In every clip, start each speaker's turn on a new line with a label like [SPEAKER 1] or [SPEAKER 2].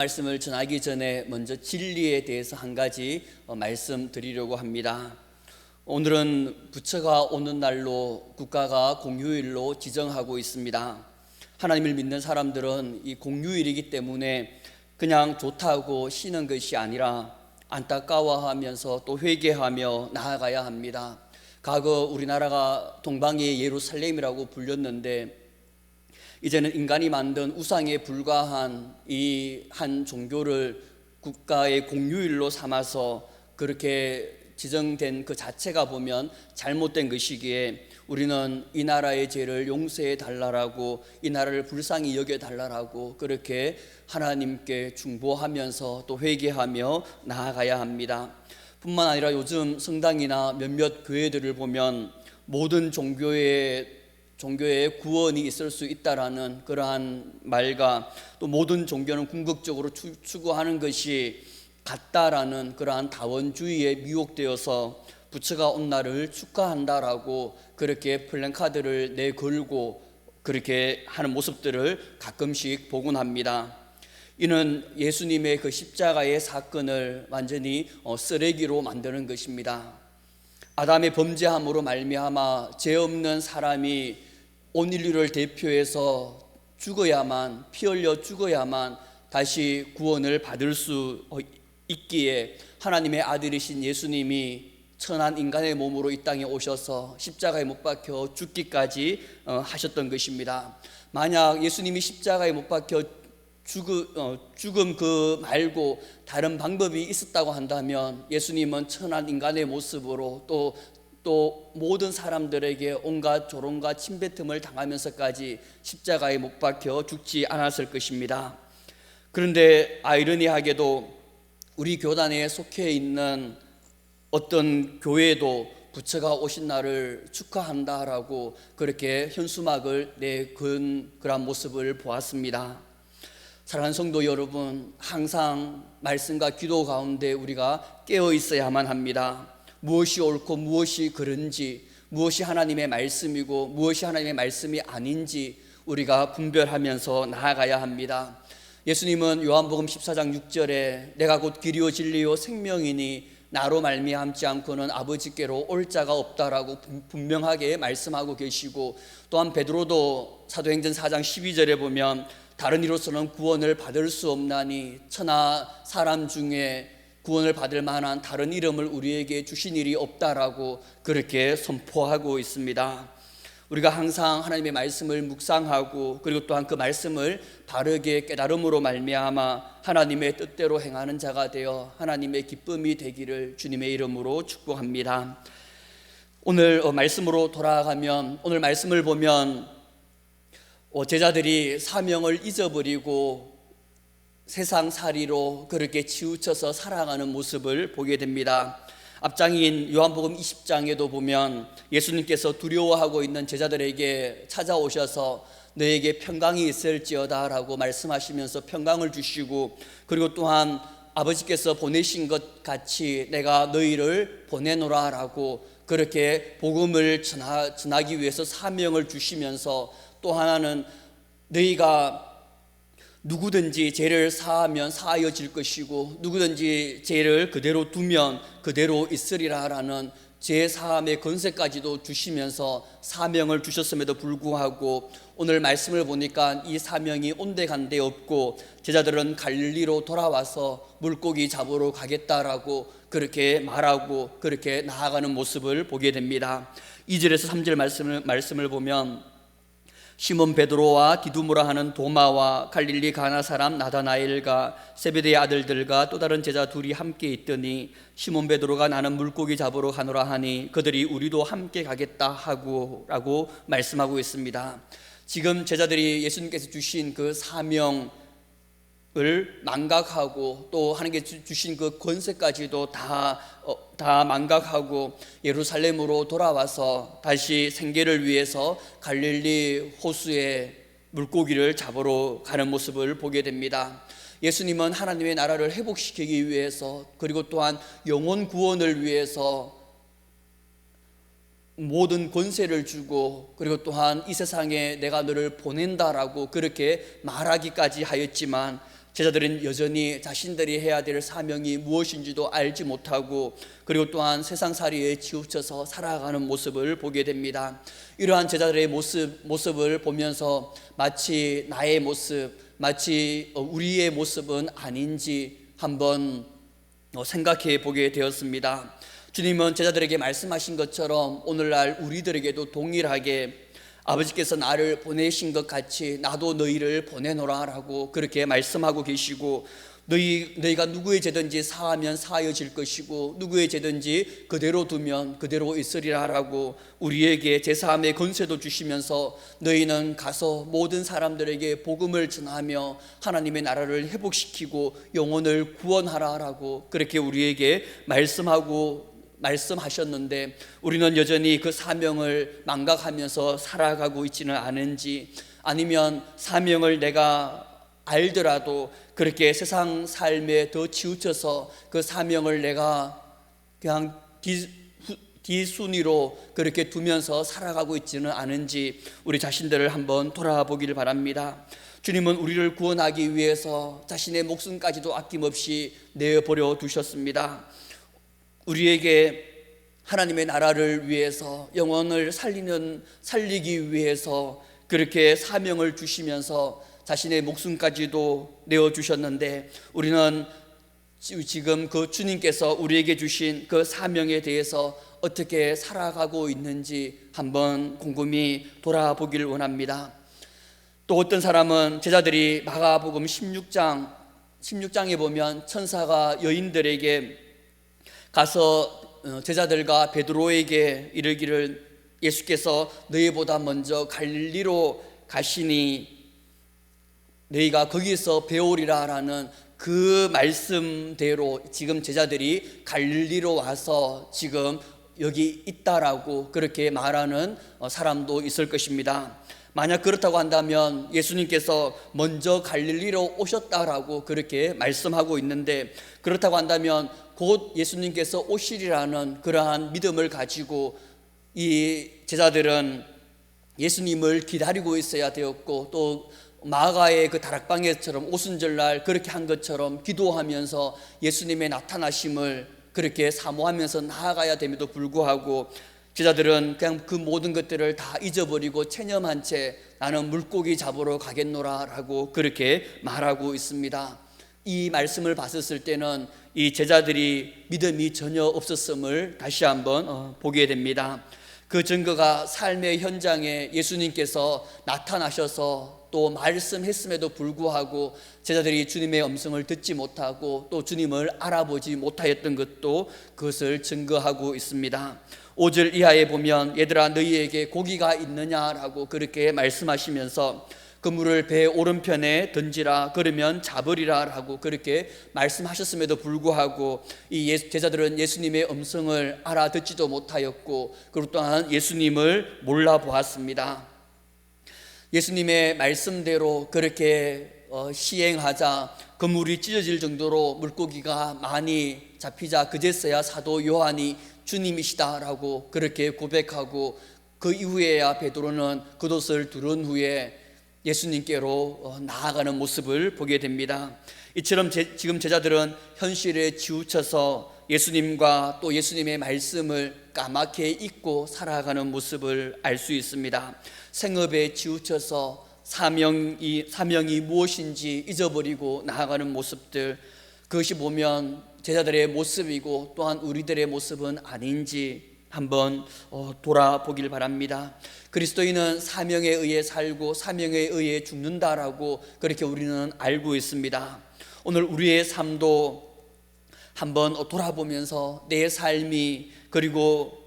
[SPEAKER 1] 말씀을 전하기 전에 먼저 진리에 대해서 한 가지 말씀드리려고 합니다. 오늘은 부처가 오는 날로 국가가 공휴일로 지정하고 있습니다. 하나님을 믿는 사람들은 이 공휴일이기 때문에 그냥 좋다고 쉬는 것이 아니라 안타까워하면서 또 회개하며 나아가야 합니다. 과거 우리나라가 동방의 예루살렘이라고 불렸는데 이제는 인간이 만든 우상에 불과한 이 한 종교를 국가의 공휴일로 삼아서 그렇게 지정된 그 자체가 보면 잘못된 것이기에 우리는 이 나라의 죄를 용서해 달라라고, 이 나라를 불쌍히 여겨 달라라고 그렇게 하나님께 중보하면서 또 회개하며 나아가야 합니다. 뿐만 아니라 요즘 성당이나 몇몇 교회들을 보면 모든 종교의 구원이 있을 수 있다라는 그러한 말과 또 모든 종교는 궁극적으로 추구하는 것이 같다라는 그러한 다원주의에 미혹되어서 부처가 온 날을 축하한다라고 그렇게 플랜카드를 내걸고 그렇게 하는 모습들을 가끔씩 보곤 합니다. 이는 예수님의 그 십자가의 사건을 완전히 쓰레기로 만드는 것입니다. 아담의 범죄함으로 말미암아 죄 없는 사람이 온 인류를 대표해서 죽어야만, 피 흘려 죽어야만 다시 구원을 받을 수 있기에 하나님의 아들이신 예수님이 천한 인간의 몸으로 이 땅에 오셔서 십자가에 못 박혀 죽기까지 하셨던 것입니다. 만약 예수님이 십자가에 못 박혀 죽음 그 말고 다른 방법이 있었다고 한다면 예수님은 천한 인간의 모습으로 또 모든 사람들에게 온갖 조롱과 침뱉음을 당하면서까지 십자가에 못 박혀 죽지 않았을 것입니다. 그런데 아이러니하게도 우리 교단에 속해 있는 어떤 교회도 부처가 오신 날을 축하한다라고 그렇게 현수막을 내건 그런 모습을 보았습니다. 사랑하는 성도 여러분, 항상 말씀과 기도 가운데 우리가 깨어 있어야만 합니다. 무엇이 옳고 무엇이 그른지, 무엇이 하나님의 말씀이고 무엇이 하나님의 말씀이 아닌지 우리가 분별하면서 나아가야 합니다. 예수님은 요한복음 14장 6절에 내가 곧 길이요 진리요 생명이니 나로 말미암지 않고는 아버지께로 올 자가 없다라고 분명하게 말씀하고 계시고, 또한 베드로도 사도행전 4장 12절에 보면 다른 이로서는 구원을 받을 수 없나니 천하 사람 중에 구원을 받을 만한 다른 이름을 우리에게 주신 일이 없다라고 그렇게 선포하고 있습니다. 우리가 항상 하나님의 말씀을 묵상하고 그리고 또한 그 말씀을 바르게 깨달음으로 말미암아 하나님의 뜻대로 행하는 자가 되어 하나님의 기쁨이 되기를 주님의 이름으로 축복합니다. 오늘 말씀으로 돌아가면, 오늘 말씀을 보면 제자들이 사명을 잊어버리고 세상살이로 그렇게 치우쳐서 살아가는 모습을 보게 됩니다. 앞장인 요한복음 20장에도 보면 예수님께서 두려워하고 있는 제자들에게 찾아오셔서 너에게 평강이 있을지어다 라고 말씀하시면서 평강을 주시고, 그리고 또한 아버지께서 보내신 것 같이 내가 너희를 보내노라 라고 그렇게 복음을 전하기 위해서 사명을 주시면서, 또 하나는 너희가 누구든지 죄를 사하면 사하여질 것이고 누구든지 죄를 그대로 두면 그대로 있으리라 라는 죄 사함의 권세까지도 주시면서 사명을 주셨음에도 불구하고 오늘 말씀을 보니까 이 사명이 온데간데 없고 제자들은 갈릴리로 돌아와서 물고기 잡으러 가겠다라고 그렇게 말하고 그렇게 나아가는 모습을 보게 됩니다. 2절에서 3절 말씀을 보면 시몬 베드로와 디두모라 하는 도마와 갈릴리 가나 사람 나다나엘과 세베대의 아들들과 또 다른 제자 둘이 함께 있더니 시몬 베드로가 나는 물고기 잡으러 가노라 하니 그들이 우리도 함께 가겠다 하고 라고 말씀하고 있습니다. 지금 제자들이 예수님께서 주신 그 사명을 망각하고 또 하나님께 주신 그 권세까지도 다 망각하고 예루살렘으로 돌아와서 다시 생계를 위해서 갈릴리 호수에 물고기를 잡으러 가는 모습을 보게 됩니다. 예수님은 하나님의 나라를 회복시키기 위해서 그리고 또한 영혼 구원을 위해서 모든 권세를 주고 그리고 또한 이 세상에 내가 너를 보낸다라고 그렇게 말하기까지 하였지만 제자들은 여전히 자신들이 해야 될 사명이 무엇인지도 알지 못하고, 그리고 또한 세상살이에 치우쳐서 살아가는 모습을 보게 됩니다. 이러한 제자들의 모습을 보면서 마치 나의 모습, 마치 우리의 모습은 아닌지 한번 생각해 보게 되었습니다. 주님은 제자들에게 말씀하신 것처럼 오늘날 우리들에게도 동일하게 아버지께서 나를 보내신 것 같이 나도 너희를 보내노라 라고 그렇게 말씀하고 계시고, 너희가 누구의 죄든지 사하면 사하여질 것이고 누구의 죄든지 그대로 두면 그대로 있으리라 라고 우리에게 제사함의 권세도 주시면서 너희는 가서 모든 사람들에게 복음을 전하며 하나님의 나라를 회복시키고 영혼을 구원하라 라고 그렇게 우리에게 말씀하셨는데, 우리는 여전히 그 사명을 망각하면서 살아가고 있지는 않은지, 아니면 사명을 내가 알더라도 그렇게 세상 삶에 더 치우쳐서 그 사명을 내가 그냥 뒤순위로 그렇게 두면서 살아가고 있지는 않은지 우리 자신들을 한번 돌아보기를 바랍니다. 주님은 우리를 구원하기 위해서 자신의 목숨까지도 아낌없이 내어버려 두셨습니다. 우리에게 하나님의 나라를 위해서, 영혼을 살리기 위해서 그렇게 사명을 주시면서 자신의 목숨까지도 내어주셨는데, 우리는 지금 그 주님께서 우리에게 주신 그 사명에 대해서 어떻게 살아가고 있는지 한번 곰곰이 돌아보기를 원합니다. 또 어떤 사람은 제자들이 마가복음 16장에 보면 천사가 여인들에게 가서 제자들과 베드로에게 이르기를, 예수께서 너희보다 먼저 갈릴리로 가시니 너희가 거기서 배우리라 라는 그 말씀대로 지금 제자들이 갈릴리로 와서 지금 여기 있다라고 그렇게 말하는 사람도 있을 것입니다. 만약 그렇다고 한다면 예수님께서 먼저 갈릴리로 오셨다라고 그렇게 말씀하고 있는데, 그렇다고 한다면 곧 예수님께서 오시리라는 그러한 믿음을 가지고 이 제자들은 예수님을 기다리고 있어야 되었고, 또 마가의 그 다락방에처럼 오순절날 그렇게 한 것처럼 기도하면서 예수님의 나타나심을 그렇게 사모하면서 나아가야 됨에도 불구하고 제자들은 그냥 그 모든 것들을 다 잊어버리고 체념한 채 나는 물고기 잡으러 가겠노라 라고 그렇게 말하고 있습니다. 이 말씀을 봤을 때는 이 제자들이 믿음이 전혀 없었음을 다시 한번 보게 됩니다. 그 증거가 삶의 현장에 예수님께서 나타나셔서 또 말씀했음에도 불구하고 제자들이 주님의 음성을 듣지 못하고 또 주님을 알아보지 못하였던 것도 그것을 증거하고 있습니다. 5절 이하에 보면 얘들아 너희에게 고기가 있느냐라고 그렇게 말씀하시면서 그물을 배 오른편에 던지라 그러면 잡으리라 라고 그렇게 말씀하셨음에도 불구하고 이 제자들은 예수님의 음성을 알아듣지도 못하였고, 그리고 또한 예수님을 몰라보았습니다. 예수님의 말씀대로 그렇게 시행하자 그물이 찢어질 정도로 물고기가 많이 잡히자 그제서야 사도 요한이 주님이시다라고 그렇게 고백하고, 그 이후에야 베드로는 그것을 들은 후에 예수님께로 나아가는 모습을 보게 됩니다. 이처럼 지금 제자들은 현실에 치우쳐서 예수님과 또 예수님의 말씀을 까맣게 잊고 살아가는 모습을 알 수 있습니다. 생업에 치우쳐서 사명이 무엇인지 잊어버리고 나아가는 모습들, 그것이 보면 제자들의 모습이고 또한 우리들의 모습은 아닌지 한번 돌아보길 바랍니다. 그리스도인은 사명에 의해 살고 사명에 의해 죽는다라고 그렇게 우리는 알고 있습니다. 오늘 우리의 삶도 한번 돌아보면서 내 삶이, 그리고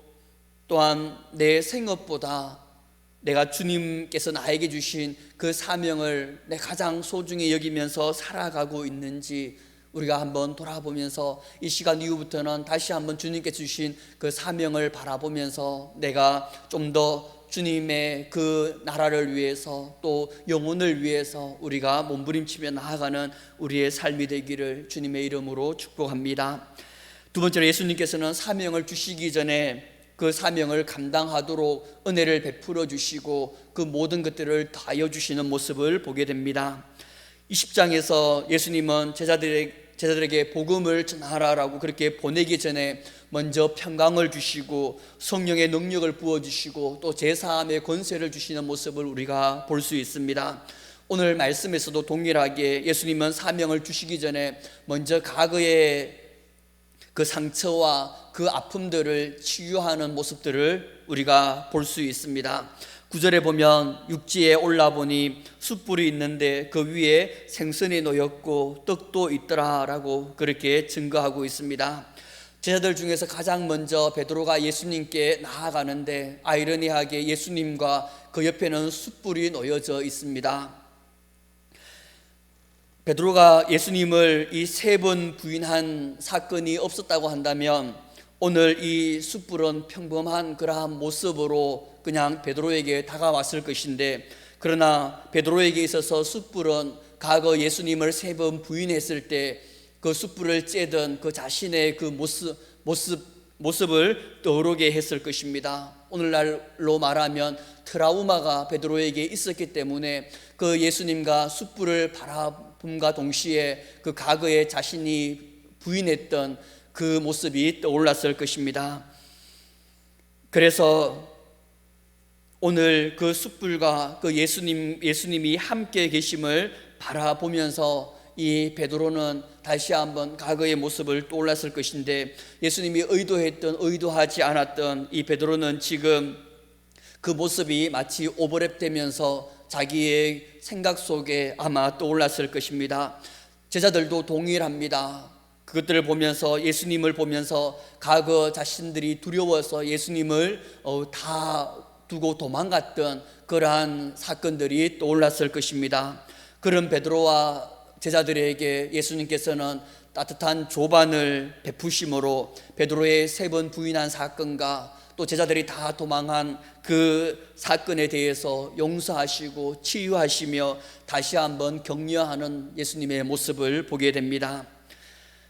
[SPEAKER 1] 또한 내 생업보다 내가 주님께서 나에게 주신 그 사명을 내 가장 소중히 여기면서 살아가고 있는지 우리가 한번 돌아보면서 이 시간 이후부터는 다시 한번 주님께서 주신 그 사명을 바라보면서 내가 좀 더 주님의 그 나라를 위해서 또 영혼을 위해서 우리가 몸부림치며 나아가는 우리의 삶이 되기를 주님의 이름으로 축복합니다. 두 번째로 예수님께서는 사명을 주시기 전에 그 사명을 감당하도록 은혜를 베풀어 주시고 그 모든 것들을 다하여 주시는 모습을 보게 됩니다. 20장에서 예수님은 제자들에게 복음을 전하라라고 그렇게 보내기 전에 먼저 평강을 주시고 성령의 능력을 부어주시고 또 제사함의 권세를 주시는 모습을 우리가 볼 수 있습니다. 오늘 말씀에서도 동일하게 예수님은 사명을 주시기 전에 먼저 과거의 그 상처와 그 아픔들을 치유하는 모습들을 우리가 볼 수 있습니다. 9절에 보면 육지에 올라보니 숯불이 있는데 그 위에 생선이 놓였고 떡도 있더라 라고 그렇게 증거하고 있습니다. 제자들 중에서 가장 먼저 베드로가 예수님께 나아가는데 아이러니하게 예수님과 그 옆에는 숯불이 놓여져 있습니다. 베드로가 예수님을 이 3번 부인한 사건이 없었다고 한다면 오늘 이 숯불은 평범한 그러한 모습으로 그냥 베드로에게 다가왔을 것인데, 그러나 베드로에게 있어서 숯불은 과거 예수님을 3번 부인했을 때 그 숯불을 쬐던 그 자신의 그 모습을 떠오르게 했을 것입니다. 오늘날로 말하면 트라우마가 베드로에게 있었기 때문에 그 예수님과 숯불을 바라봄과 동시에 그 과거에 자신이 부인했던 그 모습이 떠올랐을 것입니다. 그래서 오늘 그 숯불과 그 예수님이 함께 계심을 바라보면서 이 베드로는 다시 한번 과거의 모습을 떠올랐을 것인데, 예수님이 의도했던 의도하지 않았던 이 베드로는 지금 그 모습이 마치 오버랩되면서 자기의 생각 속에 아마 떠올랐을 것입니다. 제자들도 동일합니다. 그것들을 보면서, 예수님을 보면서 과거 자신들이 두려워서 예수님을 다 두고 도망갔던 그러한 사건들이 떠올랐을 것입니다. 그런 베드로와 제자들에게 예수님께서는 따뜻한 조반을 베푸심으로 베드로의 3번 부인한 사건과 또 제자들이 다 도망한 그 사건에 대해서 용서하시고 치유하시며 다시 한번 격려하는 예수님의 모습을 보게 됩니다.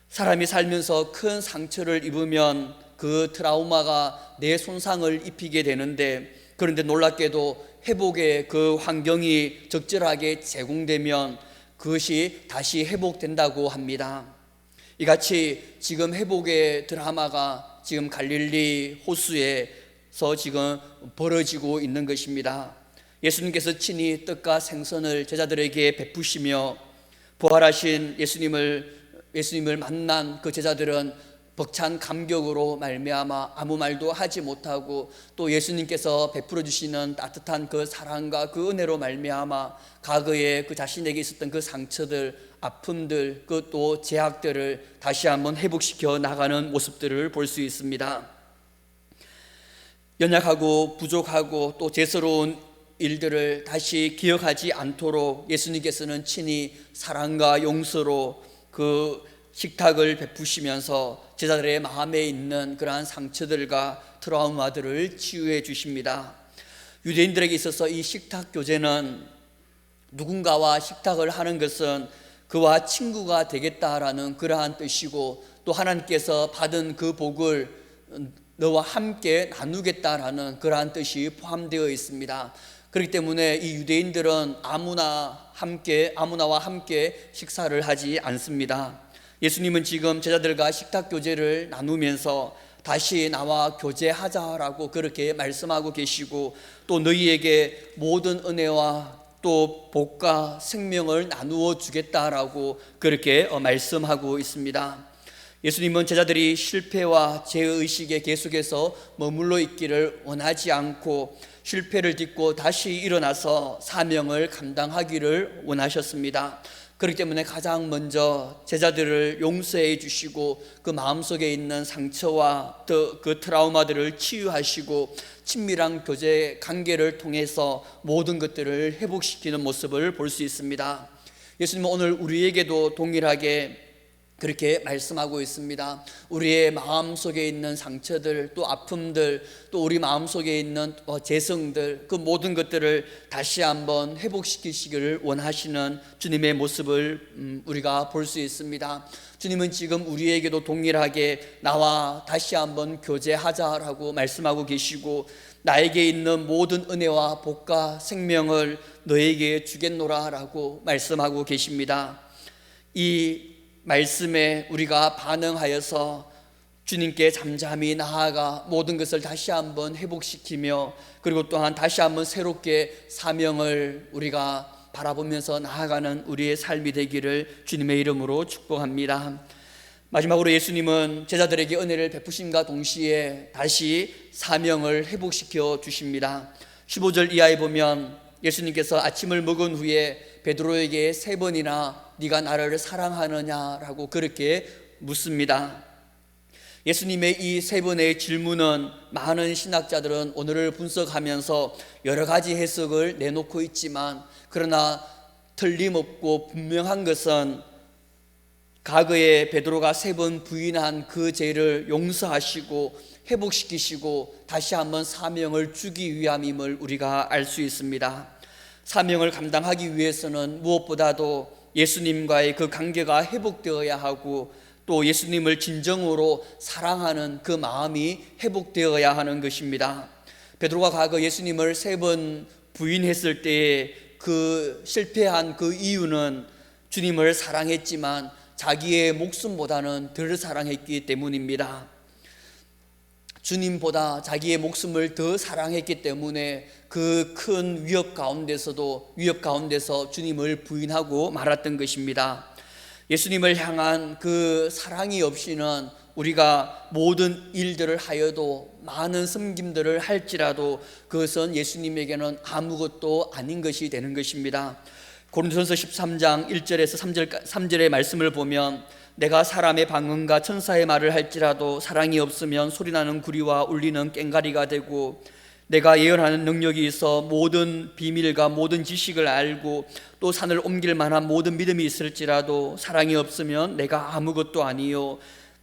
[SPEAKER 1] 사람이 살면서 큰 상처를 입으면 그 트라우마가 내 손상을 입히게 되는데, 그런데 놀랍게도 회복의 그 환경이 적절하게 제공되면 그것이 다시 회복된다고 합니다. 이같이 지금 회복의 드라마가 지금 갈릴리 호수에서 지금 벌어지고 있는 것입니다. 예수님께서 친히 떡과 생선을 제자들에게 베푸시며 부활하신 예수님을 만난 그 제자들은 벅찬 감격으로 말미암아 아무 말도 하지 못하고, 또 예수님께서 베풀어 주시는 따뜻한 그 사랑과 그 은혜로 말미암아 과거에 그 자신에게 있었던 그 상처들, 아픔들, 그 또 제약들을 다시 한번 회복시켜 나가는 모습들을 볼 수 있습니다. 연약하고 부족하고 또 죄스러운 일들을 다시 기억하지 않도록 예수님께서는 친히 사랑과 용서로 그 식탁을 베푸시면서 제자들의 마음에 있는 그러한 상처들과 트라우마들을 치유해 주십니다. 유대인들에게 있어서 이 식탁 교제는 누군가와 식탁을 하는 것은 그와 친구가 되겠다라는 그러한 뜻이고, 또 하나님께서 받은 그 복을 너와 함께 나누겠다라는 그러한 뜻이 포함되어 있습니다. 그렇기 때문에 이 유대인들은 아무나와 함께 식사를 하지 않습니다. 예수님은 지금 제자들과 식탁 교제를 나누면서 다시 나와 교제하자라고 그렇게 말씀하고 계시고, 또 너희에게 모든 은혜와 또 복과 생명을 나누어 주겠다라고 그렇게 말씀하고 있습니다. 예수님은 제자들이 실패와 죄의식에 계속해서 머물러 있기를 원하지 않고 실패를 딛고 다시 일어나서 사명을 감당하기를 원하셨습니다. 그렇기 때문에 가장 먼저 제자들을 용서해 주시고 그 마음속에 있는 상처와 그 트라우마들을 치유하시고 친밀한 교제 관계를 통해서 모든 것들을 회복시키는 모습을 볼 수 있습니다. 예수님은 오늘 우리에게도 동일하게 그렇게 말씀하고 있습니다. 우리의 마음속에 있는 상처들, 또 아픔들, 또 우리 마음속에 있는 재성들, 그 모든 것들을 다시 한번 회복시키시기를 원하시는 주님의 모습을 우리가 볼 수 있습니다. 주님은 지금 우리에게도 동일하게 나와 다시 한번 교제하자라고 말씀하고 계시고, 나에게 있는 모든 은혜와 복과 생명을 너에게 주겠노라 라고 말씀하고 계십니다. 이 말씀에 우리가 반응하여서 주님께 잠잠히 나아가 모든 것을 다시 한번 회복시키며, 그리고 또한 다시 한번 새롭게 사명을 우리가 바라보면서 나아가는 우리의 삶이 되기를 주님의 이름으로 축복합니다. 마지막으로 예수님은 제자들에게 은혜를 베푸심과 동시에 다시 사명을 회복시켜 주십니다. 15절 이하에 보면 예수님께서 아침을 먹은 후에 베드로에게 3번이나 네가 나를 사랑하느냐라고 그렇게 묻습니다. 예수님의 이 3번의 질문은 많은 신학자들은 오늘을 분석하면서 여러 가지 해석을 내놓고 있지만, 그러나 틀림없고 분명한 것은 과거에 베드로가 3번 부인한 그 죄를 용서하시고 회복시키시고 다시 한번 사명을 주기 위함임을 우리가 알 수 있습니다. 사명을 감당하기 위해서는 무엇보다도 예수님과의 그 관계가 회복되어야 하고, 또 예수님을 진정으로 사랑하는 그 마음이 회복되어야 하는 것입니다. 베드로가 과거 예수님을 3번 부인했을 때에 그 실패한 그 이유는 주님을 사랑했지만 자기의 목숨보다는 덜 사랑했기 때문입니다. 주님보다 자기의 목숨을 더 사랑했기 때문에 그 큰 위협 가운데서 주님을 부인하고 말았던 것입니다. 예수님을 향한 그 사랑이 없이는 우리가 모든 일들을 하여도, 많은 섬김들을 할지라도 그것은 예수님에게는 아무것도 아닌 것이 되는 것입니다. 고린도전서 13장 1절에서 3절의 말씀을 보면 내가 사람의 방언과 천사의 말을 할지라도 사랑이 없으면 소리나는 구리와 울리는 꽹과리가 되고, 내가 예언하는 능력이 있어 모든 비밀과 모든 지식을 알고 또 산을 옮길 만한 모든 믿음이 있을지라도 사랑이 없으면 내가 아무것도 아니요,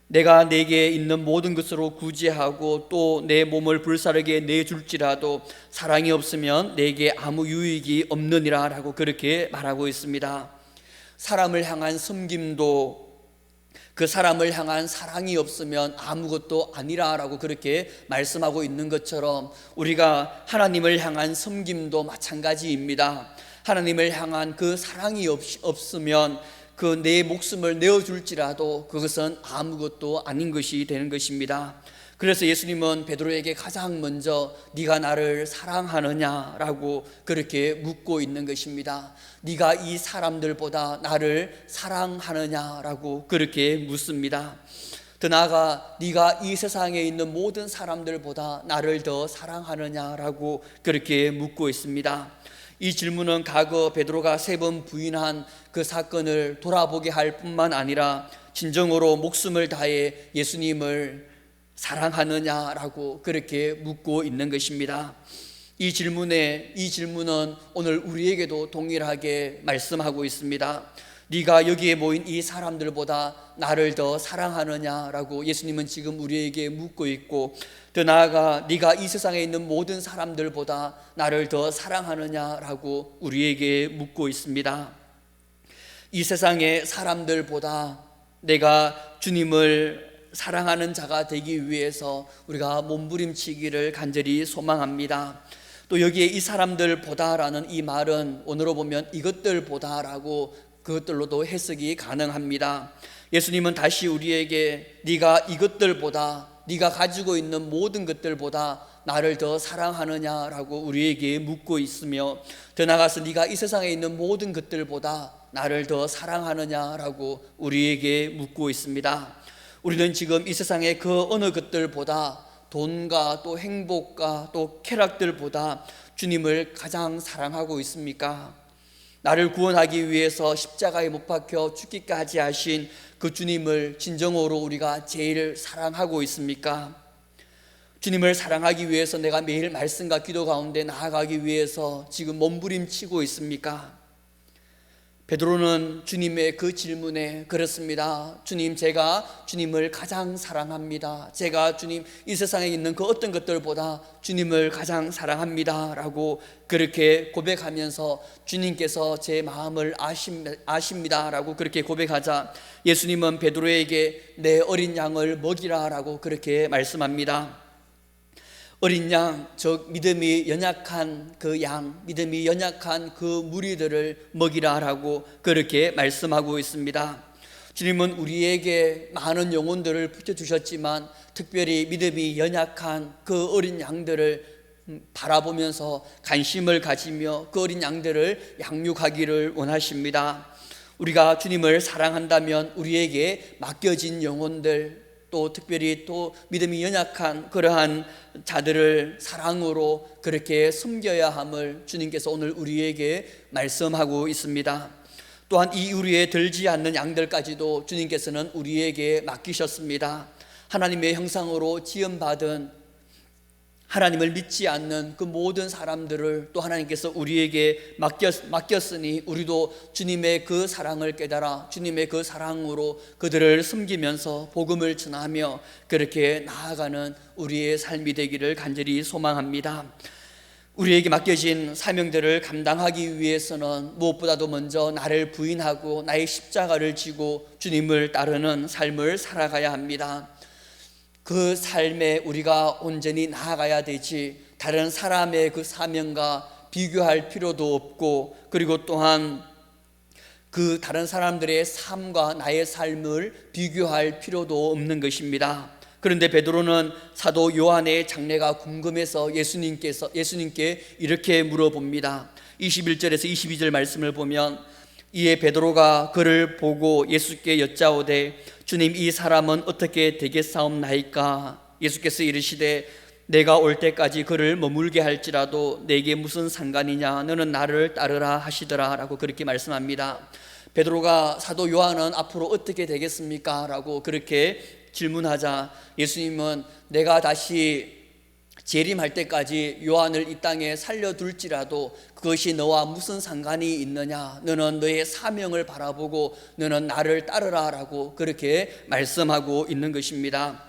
[SPEAKER 1] 내가 내게 있는 모든 것으로 구제하고 또 내 몸을 불사르게 내줄지라도 사랑이 없으면 내게 아무 유익이 없느니라 라고 그렇게 말하고 있습니다. 사람을 향한 섬김도 그 사람을 향한 사랑이 없으면 아무것도 아니라라고 그렇게 말씀하고 있는 것처럼 우리가 하나님을 향한 섬김도 마찬가지입니다. 하나님을 향한 그 사랑이 없으면 그 내 목숨을 내어줄지라도 그것은 아무것도 아닌 것이 되는 것입니다. 그래서 예수님은 베드로에게 가장 먼저 네가 나를 사랑하느냐라고 그렇게 묻고 있는 것입니다. 네가 이 사람들보다 나를 사랑하느냐라고 그렇게 묻습니다. 더 나아가 네가 이 세상에 있는 모든 사람들보다 나를 더 사랑하느냐라고 그렇게 묻고 있습니다. 이 질문은 과거 베드로가 3번 부인한 그 사건을 돌아보게 할 뿐만 아니라 진정으로 목숨을 다해 예수님을 사랑하느냐라고 그렇게 묻고 있는 것입니다. 이 질문은 오늘 우리에게도 동일하게 말씀하고 있습니다. 네가 여기에 모인 이 사람들보다 나를 더 사랑하느냐라고 예수님은 지금 우리에게 묻고 있고, 더 나아가 네가 이 세상에 있는 모든 사람들보다 나를 더 사랑하느냐라고 우리에게 묻고 있습니다. 이 세상의 사람들보다 내가 주님을 사랑하는 자가 되기 위해서 우리가 몸부림치기를 간절히 소망합니다. 또 여기에 이 사람들보다라는 이 말은 오늘로 보면 이것들보다라고 그것들로도 해석이 가능합니다. 예수님은 다시 우리에게 네가 이것들보다, 네가 가지고 있는 모든 것들보다 나를 더 사랑하느냐라고 우리에게 묻고 있으며, 더 나아가서 네가 이 세상에 있는 모든 것들보다 나를 더 사랑하느냐라고 우리에게 묻고 있습니다. 우리는 지금 이 세상의 그 어느 것들보다, 돈과 또 행복과 또 쾌락들보다 주님을 가장 사랑하고 있습니까? 나를 구원하기 위해서 십자가에 못 박혀 죽기까지 하신 그 주님을 진정으로 우리가 제일 사랑하고 있습니까? 주님을 사랑하기 위해서 내가 매일 말씀과 기도 가운데 나아가기 위해서 지금 몸부림치고 있습니까? 베드로는 주님의 그 질문에 그렇습니다. 주님, 제가 주님을 가장 사랑합니다. 제가 주님, 이 세상에 있는 그 어떤 것들보다 주님을 가장 사랑합니다 라고 그렇게 고백하면서 주님께서 제 마음을 아십니다 라고 그렇게 고백하자 예수님은 베드로에게 내 어린 양을 먹이라 라고 그렇게 말씀합니다. 어린 양, 즉 믿음이 연약한 그 양, 믿음이 연약한 그 무리들을 먹이라 하라고 그렇게 말씀하고 있습니다. 주님은 우리에게 많은 영혼들을 붙여주셨지만 특별히 믿음이 연약한 그 어린 양들을 바라보면서 관심을 가지며 그 어린 양들을 양육하기를 원하십니다. 우리가 주님을 사랑한다면 우리에게 맡겨진 영혼들, 또 특별히 또 믿음이 연약한 그러한 자들을 사랑으로 그렇게 섬겨야 함을 주님께서 오늘 우리에게 말씀하고 있습니다. 또한 이 우리에 들지 않는 양들까지도 주님께서는 우리에게 맡기셨습니다. 하나님의 형상으로 지음받은 하나님을 믿지 않는 그 모든 사람들을 또 하나님께서 우리에게 맡겼으니 우리도 주님의 그 사랑을 깨달아 주님의 그 사랑으로 그들을 섬기면서 복음을 전하며 그렇게 나아가는 우리의 삶이 되기를 간절히 소망합니다. 우리에게 맡겨진 사명들을 감당하기 위해서는 무엇보다도 먼저 나를 부인하고 나의 십자가를 지고 주님을 따르는 삶을 살아가야 합니다. 그 삶에 우리가 온전히 나아가야 되지 다른 사람의 그 사명과 비교할 필요도 없고, 그리고 또한 그 다른 사람들의 삶과 나의 삶을 비교할 필요도 없는 것입니다. 그런데 베드로는 사도 요한의 장래가 궁금해서 예수님께 이렇게 물어봅니다. 21절에서 22절 말씀을 보면, 이에 베드로가 그를 보고 예수께 여짜오되 주님, 이 사람은 어떻게 되겠사옵나이까? 예수께서 이르시되 내가 올 때까지 그를 머물게 할지라도 내게 무슨 상관이냐? 너는 나를 따르라 하시더라 라고 그렇게 말씀합니다. 베드로가 사도 요한은 앞으로 어떻게 되겠습니까? 라고 그렇게 질문하자 예수님은 내가 다시 재림할 때까지 요한을 이 땅에 살려둘지라도 그것이 너와 무슨 상관이 있느냐? 너는 너의 사명을 바라보고 너는 나를 따르라 라고 그렇게 말씀하고 있는 것입니다.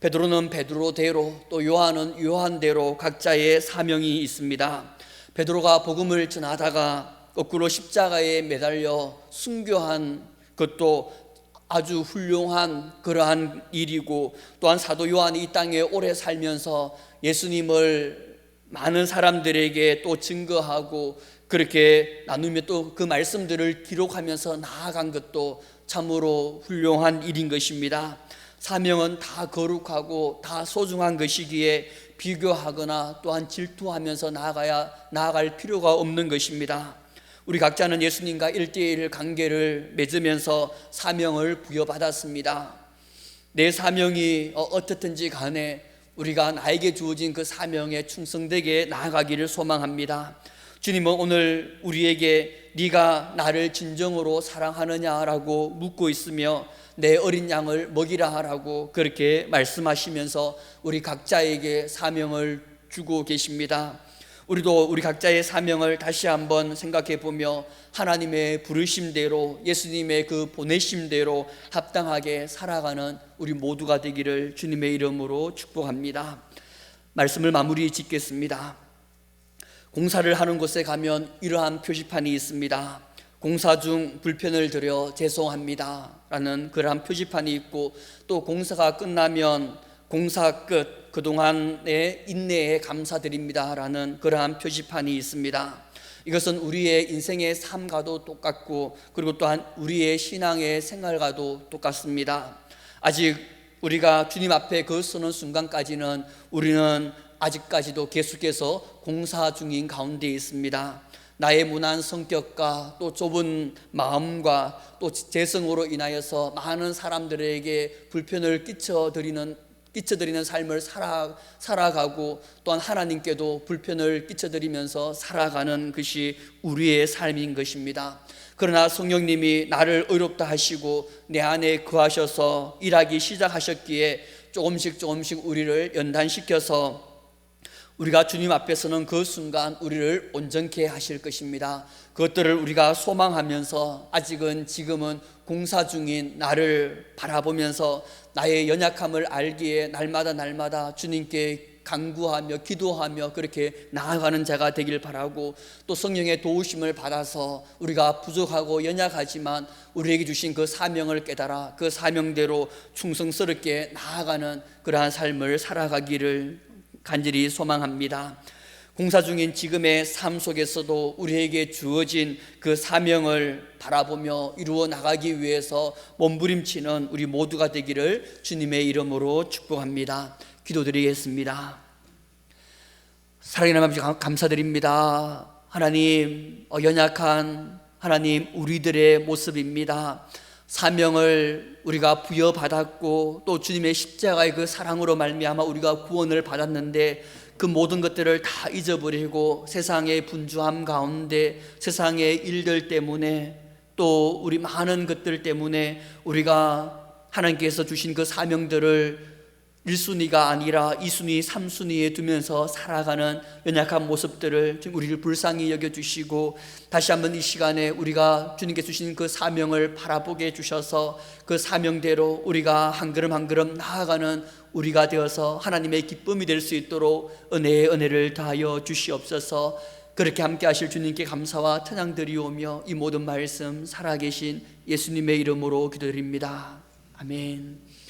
[SPEAKER 1] 베드로는 베드로대로 또 요한은 요한대로 각자의 사명이 있습니다. 베드로가 복음을 전하다가 거꾸로 십자가에 매달려 순교한 것도 아주 훌륭한 그러한 일이고, 또한 사도 요한이 이 땅에 오래 살면서 예수님을 많은 사람들에게 또 증거하고 그렇게 나누며 또 그 말씀들을 기록하면서 나아간 것도 참으로 훌륭한 일인 것입니다. 사명은 다 거룩하고 다 소중한 것이기에 비교하거나 또한 질투하면서 나아갈 필요가 없는 것입니다. 우리 각자는 예수님과 1:1 관계를 맺으면서 사명을 부여받았습니다. 내 사명이 어떻든지 간에 우리가 나에게 주어진 그 사명에 충성되게 나아가기를 소망합니다. 주님은 오늘 우리에게 네가 나를 진정으로 사랑하느냐라고 묻고 있으며 내 어린 양을 먹이라 하라고 그렇게 말씀하시면서 우리 각자에게 사명을 주고 계십니다. 우리도 우리 각자의 사명을 다시 한번 생각해 보며 하나님의 부르심대로 예수님의 그 보내심대로 합당하게 살아가는 우리 모두가 되기를 주님의 이름으로 축복합니다. 말씀을 마무리 짓겠습니다. 공사를 하는 곳에 가면 이러한 표지판이 있습니다. 공사 중 불편을 드려 죄송합니다 라는 그러한 표지판이 있고, 또 공사가 끝나면 공사 끝 그동안의 인내에 감사드립니다 라는 그러한 표지판이 있습니다. 이것은 우리의 인생의 삶과도 똑같고, 그리고 또한 우리의 신앙의 생활과도 똑같습니다. 아직 우리가 주님 앞에 그 서는 순간까지는 우리는 아직까지도 계속해서 공사 중인 가운데 있습니다. 나의 무난 성격과 또 좁은 마음과 또 재성으로 인하여서 많은 사람들에게 불편을 끼쳐드리는 삶을 살아가고, 또한 하나님께도 불편을 끼쳐드리면서 살아가는 것이 우리의 삶인 것입니다. 그러나 성령님이 나를 의롭다 하시고 내 안에 거하셔서 일하기 시작하셨기에 조금씩 우리를 연단시켜서 우리가 주님 앞에 서는 그 순간 우리를 온전케 하실 것입니다. 그것들을 우리가 소망하면서 지금은 공사 중인 나를 바라보면서 나의 연약함을 알기에 날마다 주님께 간구하며 기도하며 그렇게 나아가는 자가 되길 바라고, 또 성령의 도우심을 받아서 우리가 부족하고 연약하지만 우리에게 주신 그 사명을 깨달아 그 사명대로 충성스럽게 나아가는 그러한 삶을 살아가기를 간절히 소망합니다. 공사 중인 지금의 삶 속에서도 우리에게 주어진 그 사명을 바라보며 이루어 나가기 위해서 몸부림치는 우리 모두가 되기를 주님의 이름으로 축복합니다. 기도드리겠습니다. 사랑하는 아버지, 감사드립니다. 하나님, 연약한 하나님 우리들의 모습입니다. 사명을 우리가 부여받았고 또 주님의 십자가의 그 사랑으로 말미암아 우리가 구원을 받았는데 그 모든 것들을 다 잊어버리고 세상의 분주함 가운데 세상의 일들 때문에 또 우리 많은 것들 때문에 우리가 하나님께서 주신 그 사명들을 1순위가 아니라 2순위, 3순위에 두면서 살아가는 연약한 모습들을 우리를 불쌍히 여겨주시고 다시 한번 이 시간에 우리가 주님께 주신 그 사명을 바라보게 해주셔서 그 사명대로 우리가 한 걸음 한 걸음 나아가는 우리가 되어서 하나님의 기쁨이 될 수 있도록 은혜의 은혜를 다하여 주시옵소서. 그렇게 함께 하실 주님께 감사와 찬양 드리오며 이 모든 말씀 살아계신 예수님의 이름으로 기도드립니다. 아멘.